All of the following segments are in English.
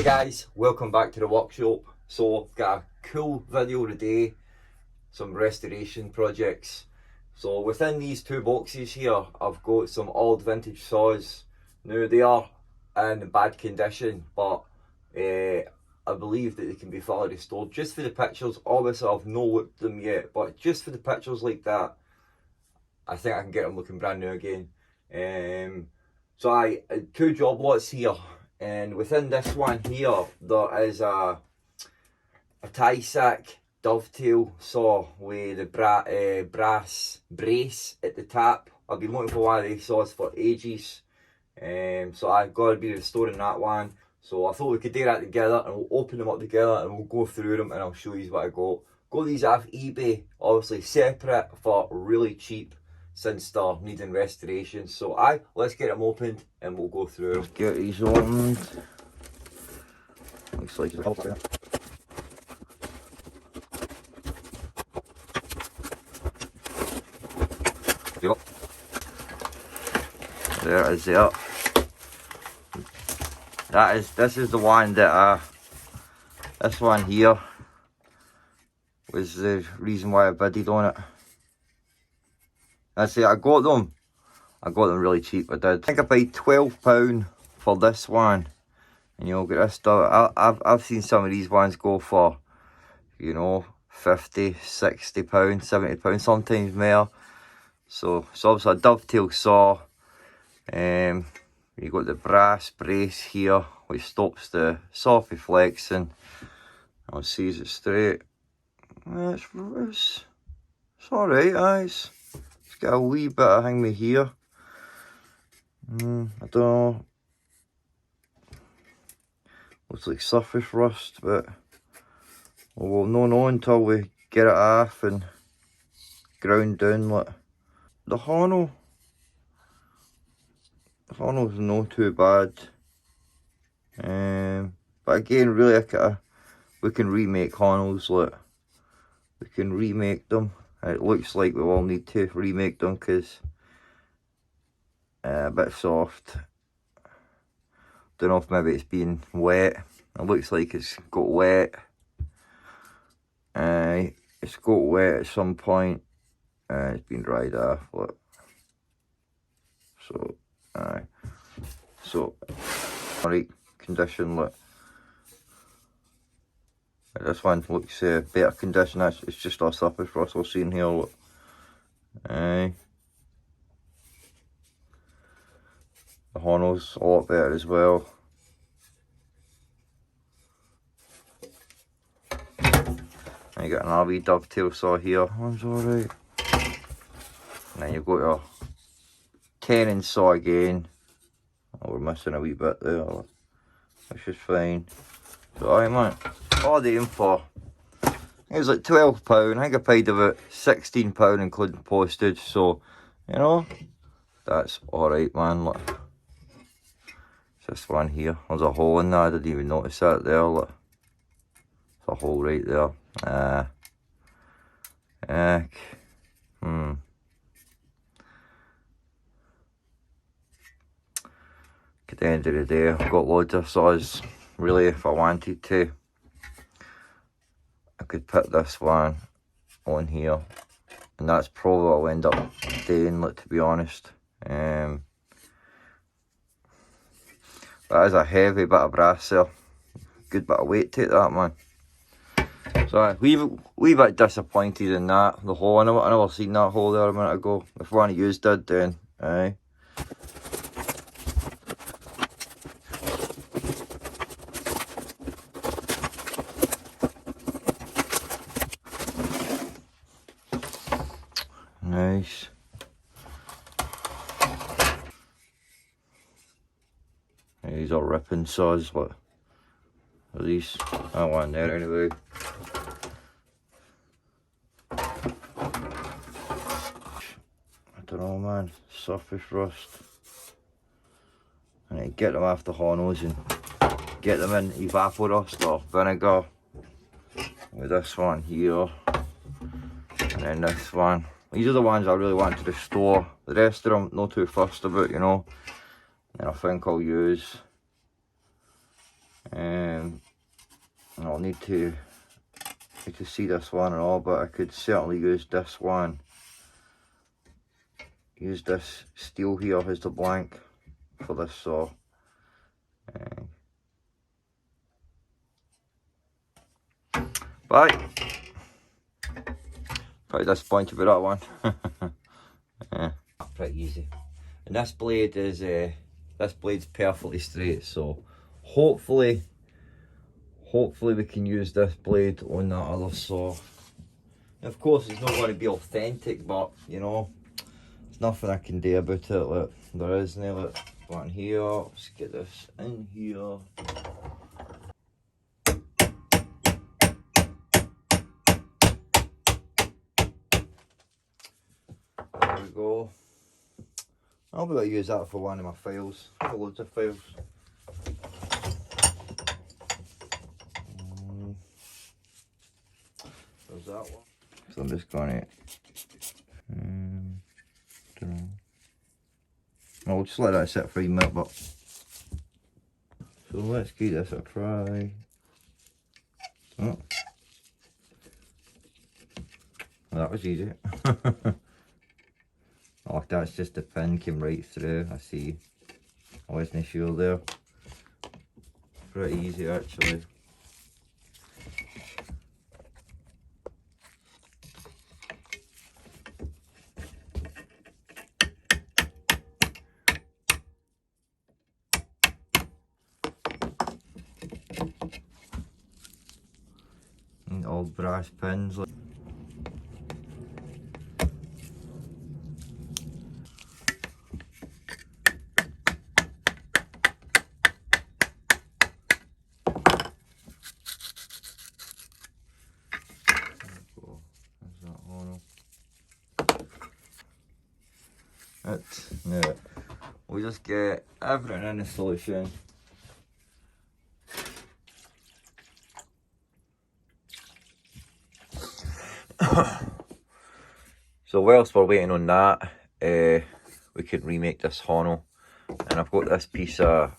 Hey guys, welcome back to the workshop. So got a cool video today, some restoration projects. So within these two boxes here, I've got some old vintage saws. Now they are in bad condition, but I believe that they can be fully restored. Just for the pictures, obviously I've not looked them yet, but just for the pictures like that, I think I can get them looking brand new again. So I two job lots here. And within this one here, there is a Tyzack Dovetail saw with the brass brace at the top. I've been looking for one of these saws for ages. So I've got to be restoring that one. So I thought we could do that together, and we'll open them up together and we'll go through them and I'll show you what I got. Got these off eBay, obviously separate for really cheap, since they're needing restoration. So let's get them opened and we'll go through them. Let's get these opened. Looks like it's there. Yep. There it is there. This is the one that this one here was the reason why I bidded on it. I say I got them really cheap. I did. I think I paid £12 for this one, and you'll get this stuff. I've seen some of these ones go for, you know, £50, £60, £70, sometimes more. So it's obviously a dovetail saw. You got the brass brace here, which stops the saw from flexing. I'll see is it straight. It's alright, guys. Got a wee bit of hanging here. I don't know. Looks like surface rust, but we'll not know until we get it off and ground down. Like the Hono's not too bad. But again, really, we can remake Honos. Like we can remake them. It looks like we will need to remake them because a bit soft. Don't know if maybe it's been wet. It looks like it's got wet. It's got wet at some point. It's been dried off. Look. So, alright condition. Look. This one looks better condition. It's just our surface rust we're seeing here. Look. The Hono's a lot better as well. And you got an RV dovetail saw here. One's alright. And then you've got your 10-inch saw again. Oh, we're missing a wee bit there, which is fine. So alright, man. All I aim for, it was like £12. I think I paid about £16 including postage. So, you know, that's alright, man. Look. It's this one here. There's a hole in there. I didn't even notice that there. Look. There's a hole right there. At the end of the day, I've got loads of saws. Really, if I wanted to, I could put this one on here, and that's probably what I'll end up doing, like, to be honest. That is a heavy bit of brass there. Good bit of weight to it, that, man. So wee bit disappointed in that. The hole, I never seen that hole there a minute ago. If one of yous did, then aye. Nice. These are ripping saws, but at least that one there anyway. I don't know, man. Surface rust. I need to get them off the Honos and get them in evaporust or vinegar with this one here, and then this one. These are the ones I really want to restore. The rest of them, not too fussed about, you know. And I think I'll use need to see this one and all, but I could certainly use this one. Use this steel here as the blank for this saw. Right. Pretty disappointed with that one. Yeah, pretty easy. And this blade is this blade's perfectly straight, so hopefully we can use this blade on that other saw. Of course it's not going to be authentic, but you know, there's nothing I can do about it. Look, there is no, look, one here. Let's get this in here. There we go. I'll be able to use that for one of my files. I've got loads of files. There's that one. So I'm just going to don't know. I'll just let that sit for a minute, but so let's give this a try. Oh, that was easy. Oh, that's just the pin came right through. I see. I wasn't sure there. Pretty easy actually. And old brass pins. Now we'll just get everything in the solution. So whilst we're waiting on that, we could remake this Hono, and I've got this piece of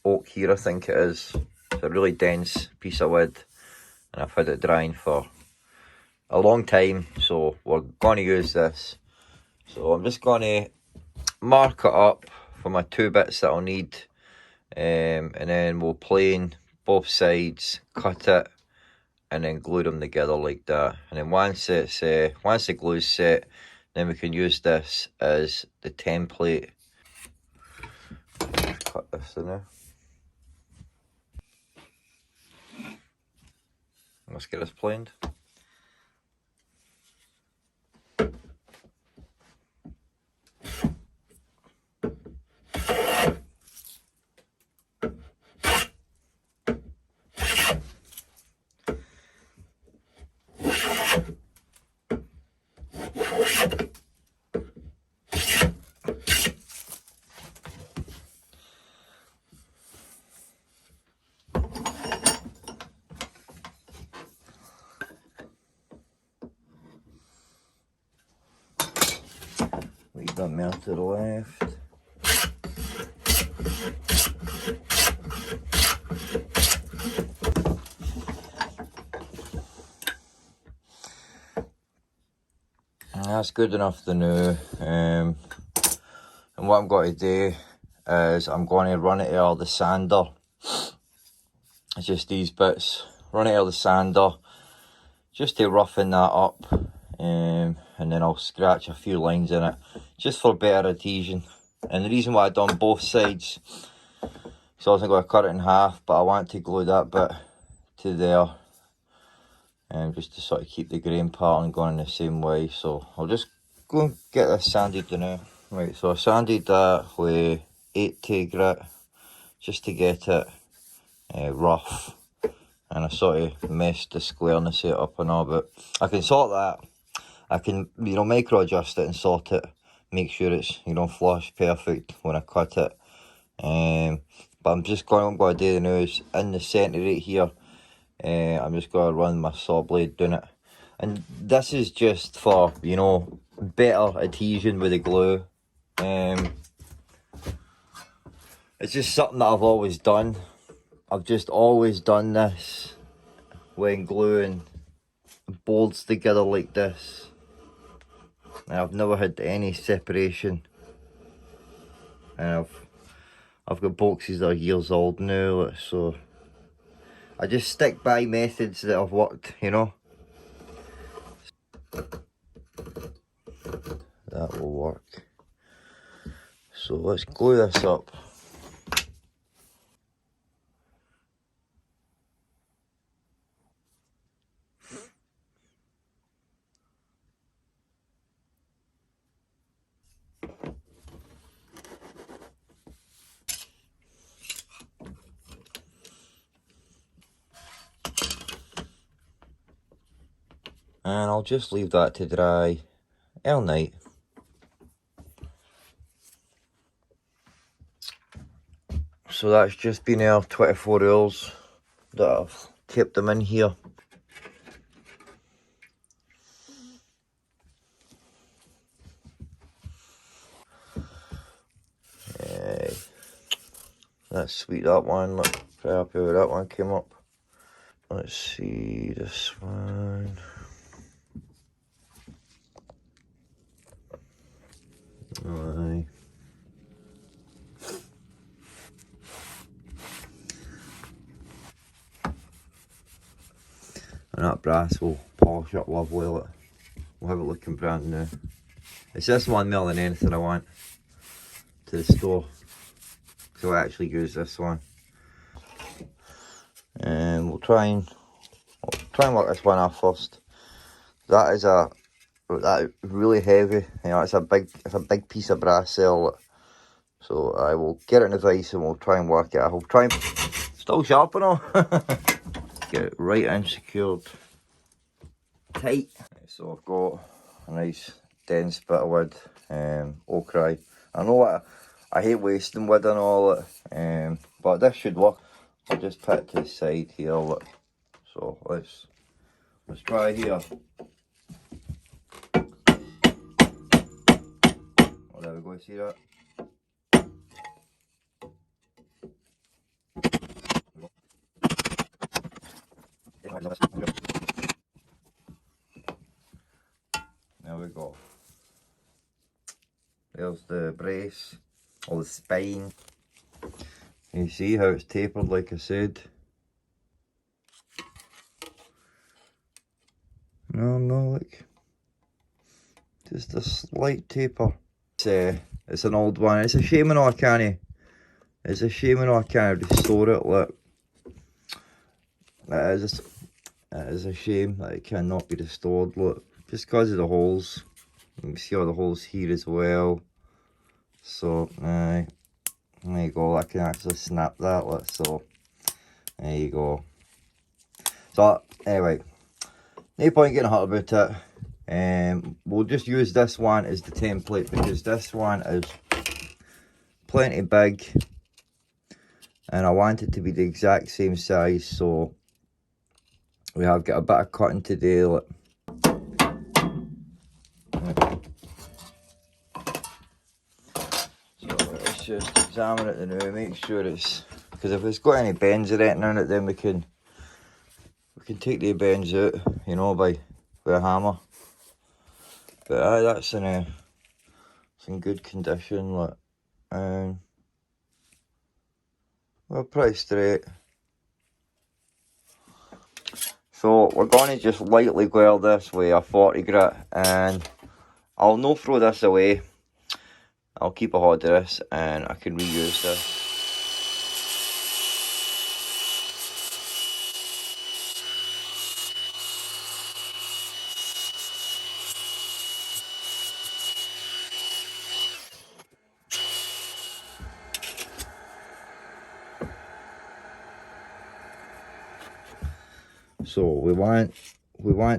oak here, I think it is. It's a really dense piece of wood, and I've had it drying for a long time, so we're going to use this. So I'm just going to mark it up for my 2 bits that I'll need, and then we'll plane both sides, cut it, and then glue them together like that. And then once the glue's set, then we can use this as the template. Cut this in there. Let's get this planed. Leave that mirror to the left. That's good enough to know. And what I'm going to do is I'm going to run it out of the sander. It's just these bits. Run it out of the sander just to roughen that up. And then I'll scratch a few lines in it just for better adhesion. And the reason why I've done both sides, so I wasn't going to cut it in half, but I want to glue that bit to there, and just to sort of keep the grain pattern going the same way. So I'll just go and get this sanded now. Right, so I sanded that with 80 grit just to get it rough, and I sort of messed the squareness up and all, but I can sort that. I can, you know, micro adjust it and sort it, make sure it's, you know, flush perfect when I cut it. But I'm just going, what I'm going to do now is in the centre right here, I'm just going to run my saw blade down it. And this is just for, you know, better adhesion with the glue. It's just something that I've always done. I've just always done this. when gluing boards together like this. And I've never had any separation, and I've got boxes that are years old now, so I just stick by methods that have worked, you know. That will work. So let's glue this up. And I'll just leave that to dry all night. So that's just been our 24 hours that I've kept them in here. That's sweet, that one. Look, pretty happy with that one came up. Let's see this one. Aye. And that brass will polish up lovely. Look. We'll have it looking brand new. It's this one more than anything I want to the store, so I actually use this one. And we'll try and work this one off first. That is that really heavy. You know, it's a big piece of brass there. So I will get it in the vise and we'll try and work it. I will try and still sharp and all. Get it right in secured tight. So I've got a nice dense bit of wood, ochre. I know I hate wasting wood and all that, but this should work. I'll just put it to the side here. Look. So let's try here. Oh, there we go. See that? There we go. There's the brace, or the spine. You see how it's tapered, like I said. No, look. Just a slight taper. It's an old one. It's a shame I can't. It's a shame I can't restore it. Look. It is a shame that it cannot be restored. Look, just because of the holes. You can see all the holes here as well. So, there you go. I can actually snap that. Look, so there you go. So anyway, no point getting hurt about it. We'll just use this one as the template because this one is plenty big, and I want it to be the exact same size. So we have got a bit of cutting to do. Look. So let's just examine it now, make sure it's, because if it's got any bends or anything in it, then we can take the bends out, you know, with a hammer. But that's in good condition. Look, well, pretty straight. So we're going to just lightly glare this with a 40 grit, and I'll not throw this away. I'll keep a hold of this and I can reuse this. So we want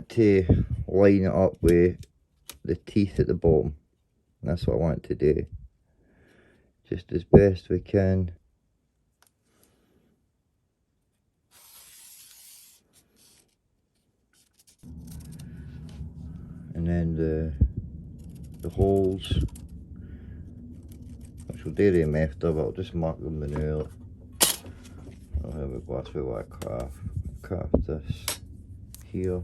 to line it up with the teeth at the bottom. That's what I want to do, just as best we can. And then the holes, which will do them after, but I'll just mark them manually. I'll have a glass with what I craft this. here.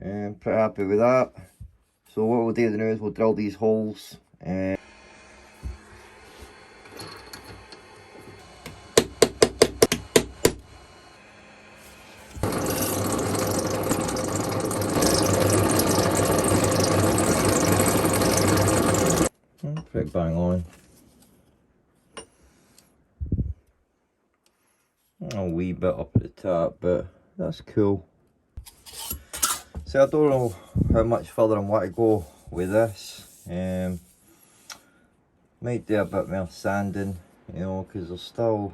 And pretty happy with that. So what we'll do now is we'll drill these holes. Pretty bang on. A wee bit up at the top, but that's cool. So I don't know how much further I want to go with this. Might do a bit more sanding, you know, because there's still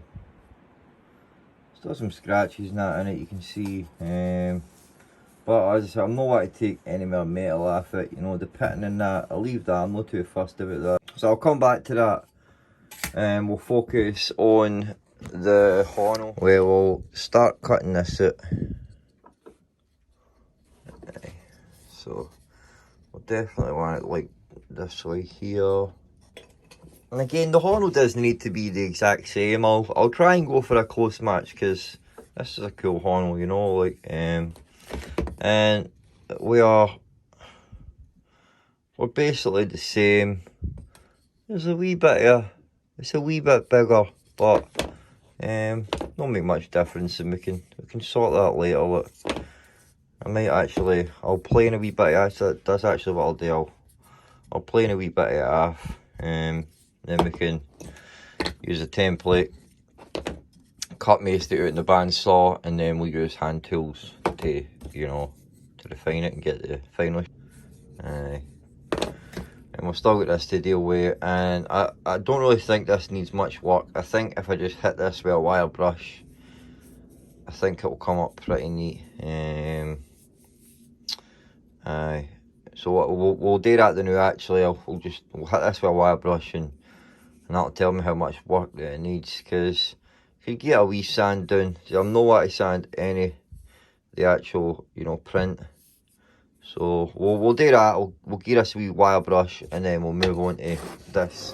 some scratches and that in it, you can see. But as I said, I'm not want to take any more metal off it, you know, the pitting and that, I'll leave that, I'm not too fussed about that. So I'll come back to that and we'll focus on the horn. We'll start cutting this out. So we'll definitely want it like this way here. And again, the horn doesn't need to be the exact same. I'll try and go for a close match because this is a cool horn, you know, like and we're basically the same. There's a wee bit it's a wee bit bigger, but don't make much difference, and we can sort that later. Look, I might actually, I'll plane a wee bit of it. That's actually what I'll do. I'll plane a wee bit of it off, then we can use a template, cut most it out in the bandsaw, and then we'll use hand tools to, you know, to refine it and get the final. And we've still got this to deal with, and I don't really think this needs much work. I think if I just hit this with a wire brush, I think it will come up pretty neat. So we'll do that now. Actually, we'll hit this with a wire brush, and that'll tell me how much work that it needs. Because if you get a wee sand down, I'm not want to sand any the actual, you know, print. So we'll do that. We'll give this a wee wire brush, and then we'll move on to this.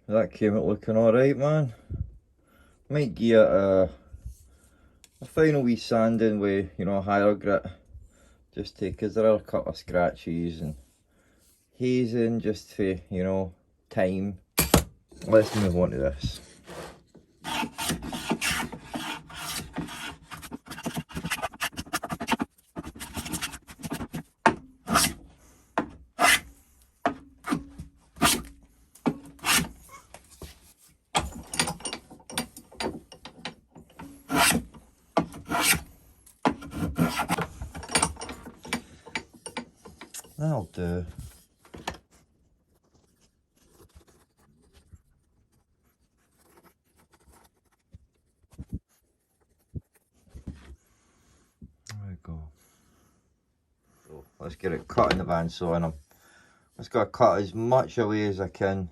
That came out looking alright, man. Might give it a final wee sanding with, you know, higher grit, just to, because there are a couple of scratches, and hazing just for, you know, time. Let's move on to this. That'll do. There we go. So let's get it cut in the bandsaw, and I'm just got to cut as much away as I can.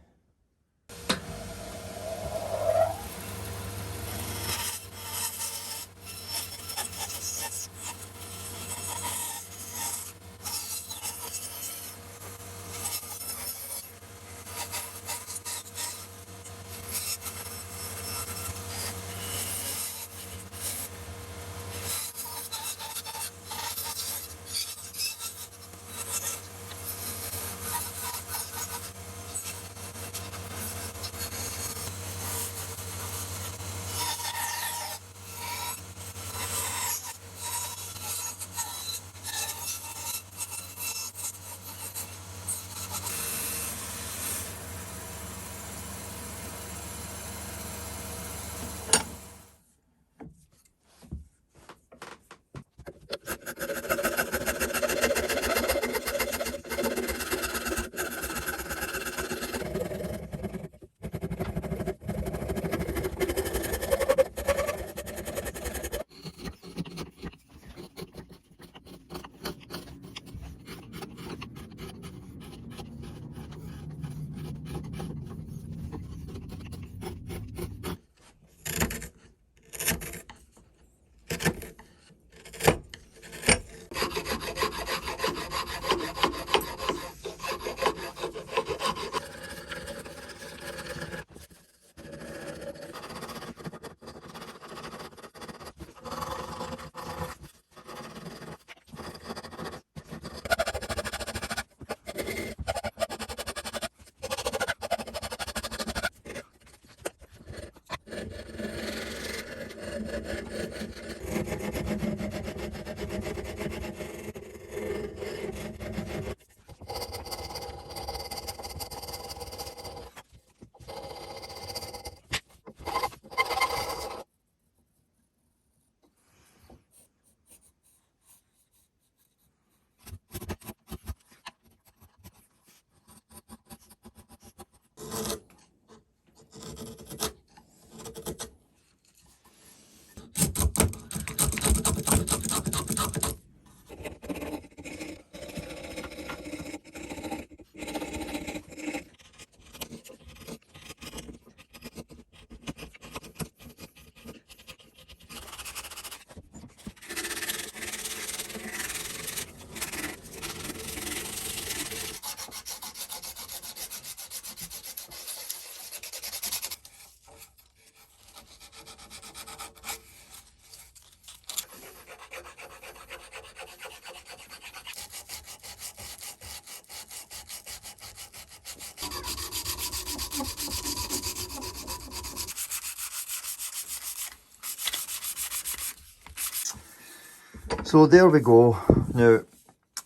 So there we go. Now,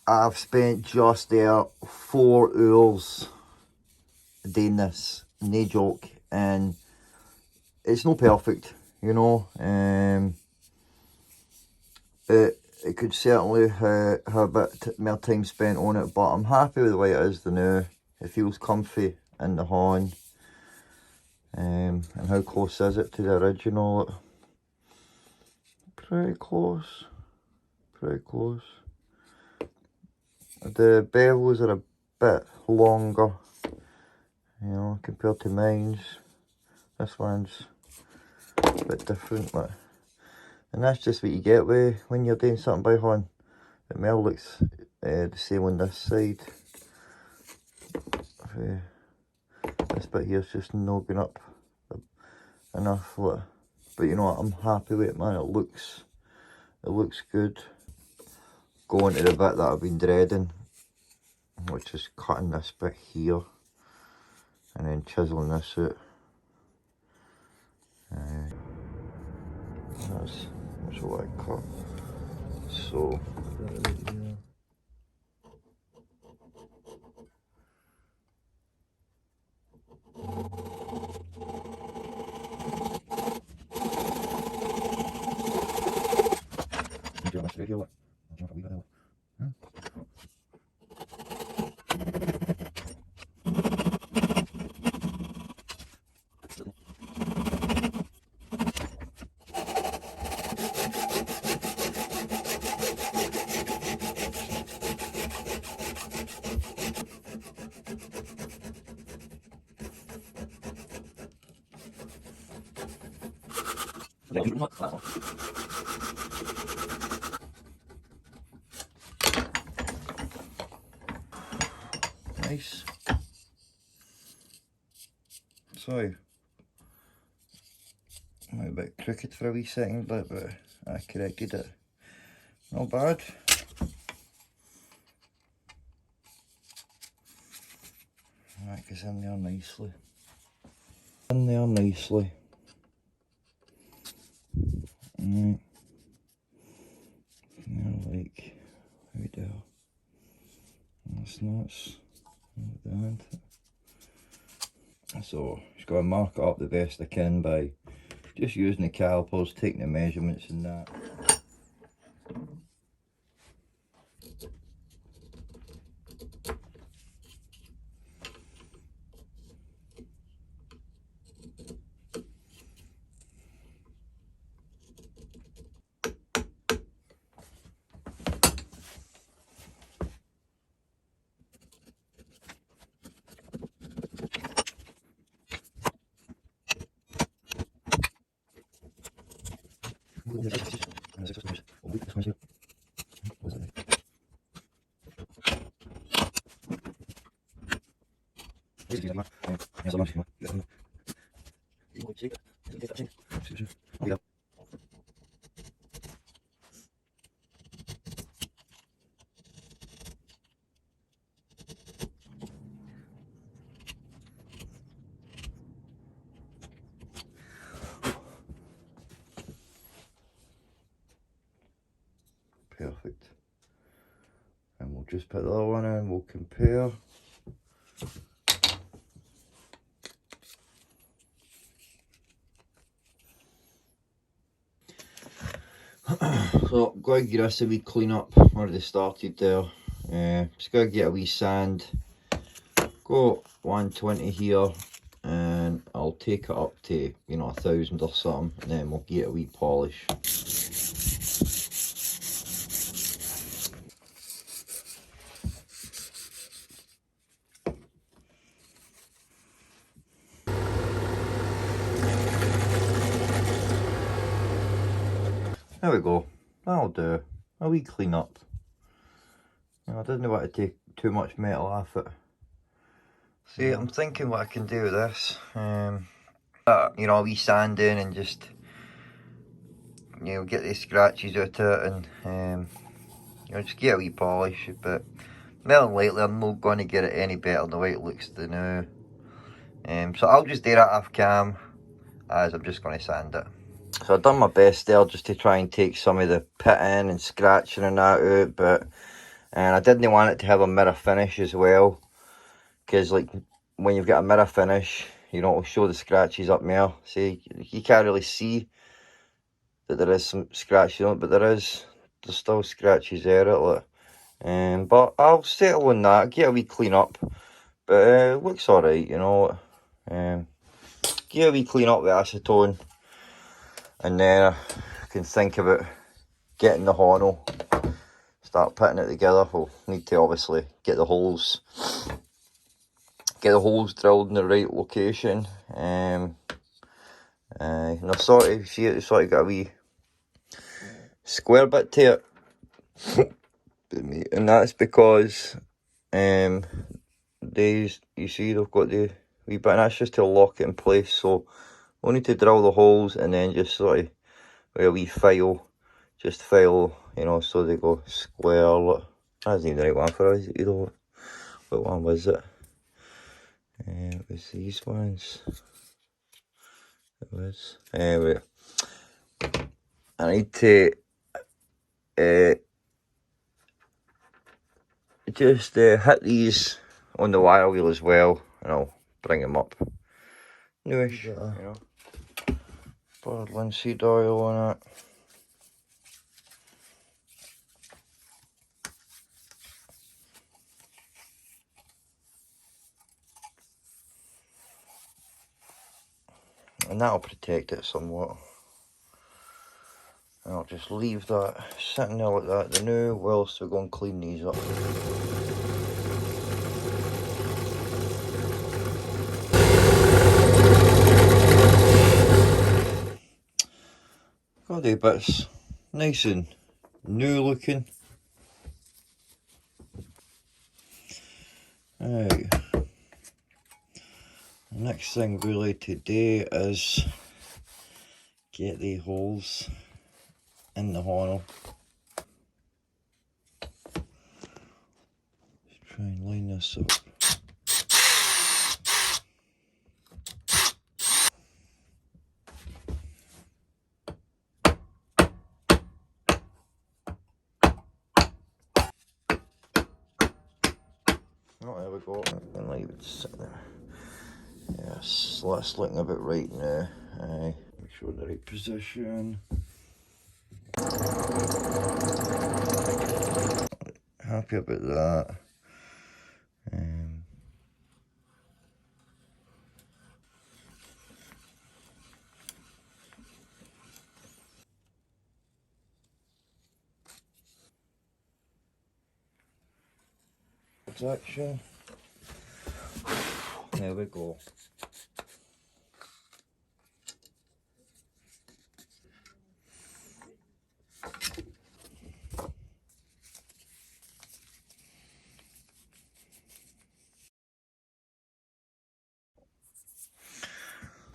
I've spent just there 4 hours doing this, no joke, and it's not perfect, you know. It could certainly have a bit more time spent on it, but I'm happy with the way it is now. It feels comfy in the hand. And how close is it to the original? Pretty close. Pretty close. The bevels are a bit longer, you know, compared to mine's. This one's a bit different, but, and that's just what you get when you're doing something by hand. It more looks the same on this side. This bit here's just not going up enough, but you know what, I'm happy with it, man. It looks good. Going to the bit that I've been dreading, which is cutting this bit here and then chiseling this out. That's what I cut. So nice. So, I'm a bit crooked for a wee second, but I corrected it. Not bad. That goes in there nicely. In there nicely. Right. Now, like, how we do? That's nuts. Like that. So, just got to mark it up the best I can by just using the calipers, taking the measurements and that. Perfect. And we'll just put the other one in, we'll compare. So, I'm going to give this a wee clean up. Already started there. Just going to get a wee sand. Got 120 here, and I'll take it up to, you know, 1,000 or something, and then we'll get a wee polish. There we go. That'll do. A wee clean up. You know, I didn't want to take too much metal off it. See, I'm thinking what I can do with this. You know, a wee sanding and just, you know, get the scratches out of it and, you know, just get a wee polish. But more than likely, I'm not going to get it any better than the way it looks now. So I'll just do that off cam, as I'm just going to sand it. So I've done my best there just to try and take some of the pitting and scratching and that out, but and I didn't want it to have a mirror finish as well, because like when you've got a mirror finish, you know, it'll show the scratches up there. See, you can't really see that there is some scratches on it, but there's still scratches there. Look. But I'll settle on that, get a wee clean up, but it looks alright, you know. Get a wee clean up with acetone, and then I can think about getting the Hono, start putting it together. We'll need to obviously get the holes drilled in the right location. And I sort of see it, sort of got a wee square bit to it, and that's because these, you see, they've got the wee bit, and that's just to lock it in place. So we'll need to drill the holes and then just sort of with a wee file, just file, you know, so they go square. Look, that's not even the right one for us, you know. What one was it? It was these ones. It was. Anyway, I need to just hit these on the wire wheel as well, and I'll bring them up. Newish, you know. Poured linseed oil on it. And that'll protect it somewhat. And I'll just leave that sitting there like that. The new, whilst we go and clean these up. Got the bits nice and new looking. Right. The next thing really today is get the holes in the Hono. Just try and line this up. Oh, there we go. And leave it sit there. Yes, that's looking a bit right now. Make sure the right position. Happy about that. Protection. There we go.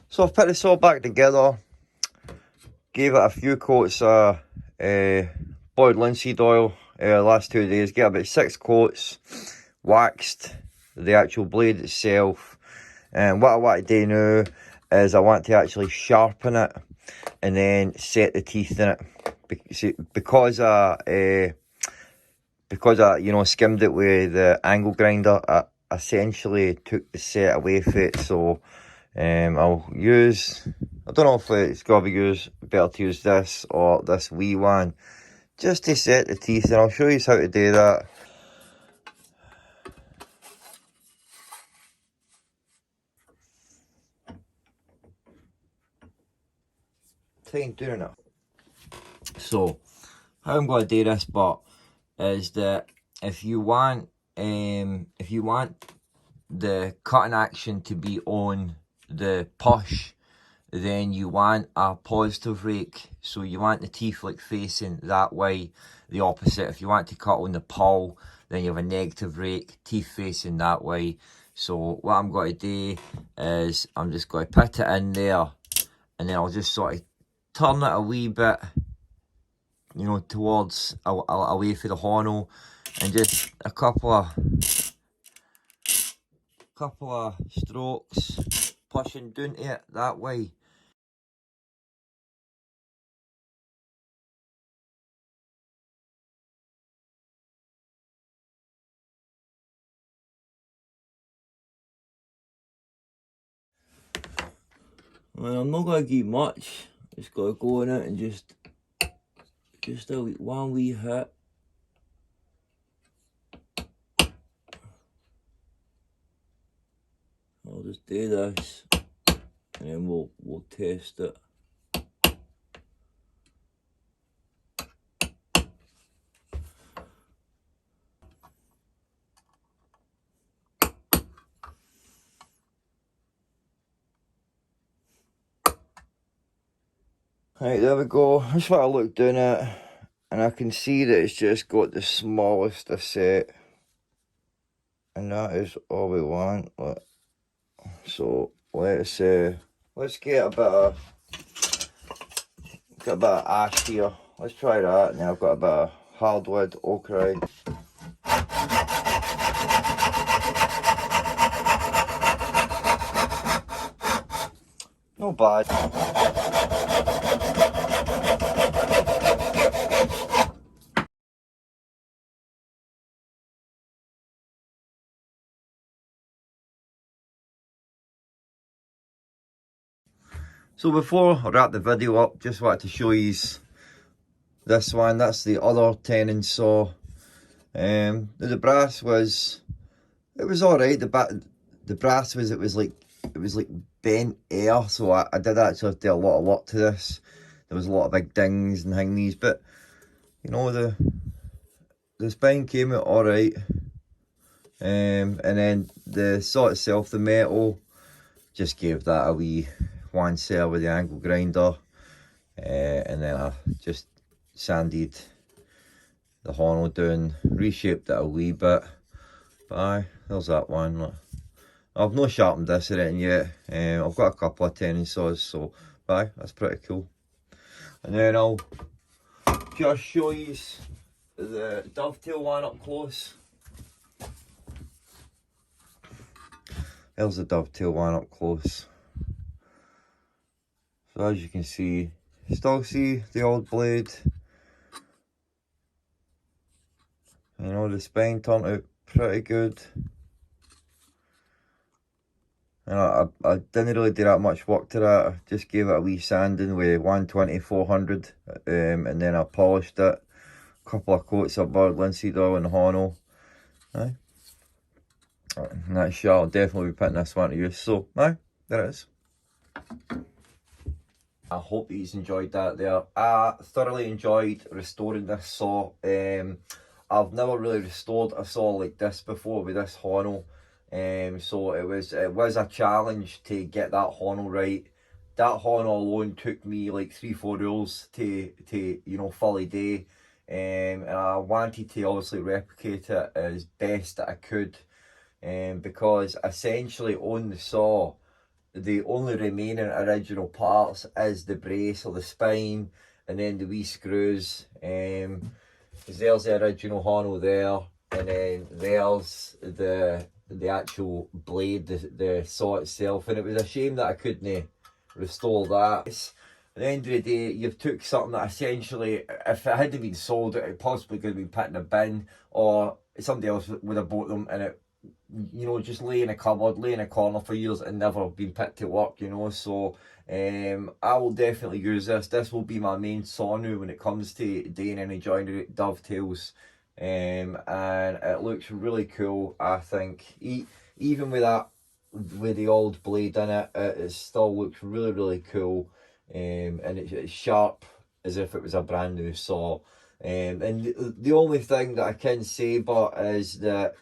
So I've put this all back together, gave it a few coats of boiled linseed oil the last 2 days, get about 6 coats, waxed the actual blade itself, and what I want to do now is I want to actually sharpen it and then set the teeth in it, because I you know, skimmed it with the angle grinder. I essentially took the set away from it, so I'll use, I don't know if it's got to be better to use this or this wee one, just to set the teeth, and I'll show you how to do that. Time doing it. So, how I'm going to do this, but is that if you want the cutting action to be on the push, then you want a positive rake, so you want the teeth like facing that way. The opposite, if you want to cut on the pull, then you have a negative rake, teeth facing that way. So what I'm going to do is I'm just going to put it in there, and then I'll just sort of turn it a wee bit, you know, towards away from the Hono, and just a couple of strokes pushing down to it that way. And I'm not going to give much. Just got to go in it and just one wee hit. I'll just do this and then we'll test it. Right, there we go. That's what I looked down at, and I can see that it's just got the smallest of set, and that is all we want. So let's get a bit of ash here. Let's try that. And then I've got a bit of hardwood oak. Not bad. So before I wrap the video up, just wanted to show you this one. That's the other 10-inch saw. The brass was, it was alright. The brass was, it was like bent air, so I did actually do a lot of work to this. There was a lot of big dings and thingies, but you know, the spine came out alright. And then the saw itself, the metal, just gave that a wee one cell with the angle grinder, and then I just sanded the horn down, reshaped it a wee bit. But aye, there's that one. I've not sharpened this or anything yet. I've got a couple of 10-inch saws, so aye, that's pretty cool. And then I'll just show you the Dovetail one up close. There's the Dovetail one up close. So as you can see, still see the old blade. You know, the spine turned out pretty good. And I didn't really do that much work to that. I just gave it a wee sanding with 120-400, and then I polished it. A couple of coats of bird linseed oil and Hono. Aye. And that shot, I'll definitely be putting this one to use. So, aye, there it is. I hope you enjoyed that there. I thoroughly enjoyed restoring this saw. I've never really restored a saw like this before with this Hono. So it was a challenge to get that Hono right. That Hono alone took me like 3-4 rolls to you know, fully do. And I wanted to obviously replicate it as best that I could. Because essentially on the saw, the only remaining original parts is the brace or the spine, and then the wee screws. Because there's the original Hono there, and then there's the actual blade, the saw itself. And it was a shame that I couldn't restore that. At the end of the day, you've took something that essentially, if it hadn't been sold, it possibly could have been put in a bin, or somebody else would have bought them, and it, you know, just lay in a cupboard, lay in a corner for years and never been put to work, you know. So I will definitely use this. This will be my main saw now when it comes to doing any joinery dovetails. And it looks really cool, I think. Even with that, with the old blade in it, it still looks really cool. And it's sharp as if it was a brand new saw. And the only thing that I can say but is that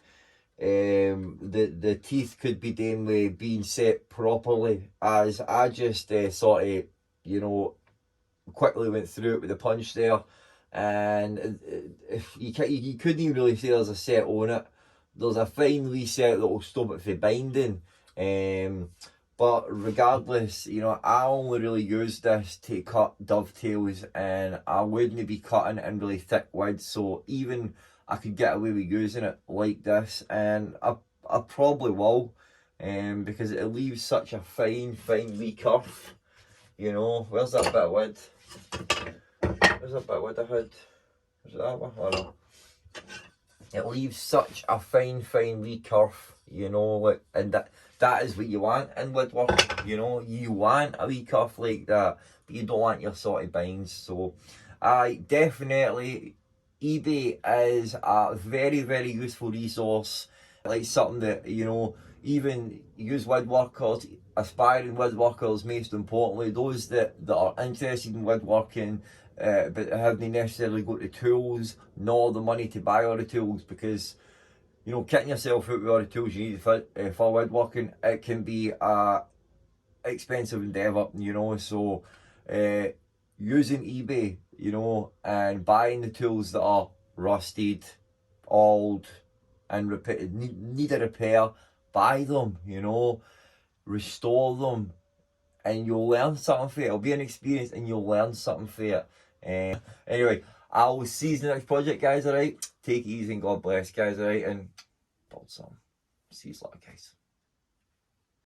the teeth could be done with being set properly, as I just sort of, you know, quickly went through it with the punch there, and you couldn't even really say there's a set on it. There's a fine wee set that will stop it from binding, but regardless, you know, I only really use this to cut dovetails, and I wouldn't be cutting in really thick wood, so even I could get away with using it like this, and I probably will, because it leaves such a fine wee curve. You know, where's that bit of wood? Where's that bit of wood I had? Is it that one? Oh no. It leaves such a fine wee curve, you know, like, and that is what you want in woodwork. You know, you want a wee cuff like that, but you don't want your sort of binds. So I definitely, eBay is a very, very useful resource, like something that, you know, even use woodworkers, aspiring woodworkers, most importantly, those that are interested in woodworking, but haven't necessarily got the tools nor the money to buy all the tools, because, you know, kitting yourself out with all the tools you need for woodworking, it can be a expensive endeavour, you know. So using eBay, you know, and buying the tools that are rusted, old, and need a repair, buy them, you know, restore them, and you'll learn something from it. It'll be an experience and you'll learn something from it. Anyway, I'll see you in the next project, guys, alright? Take it easy and God bless, guys, alright? And build some. See you later, guys.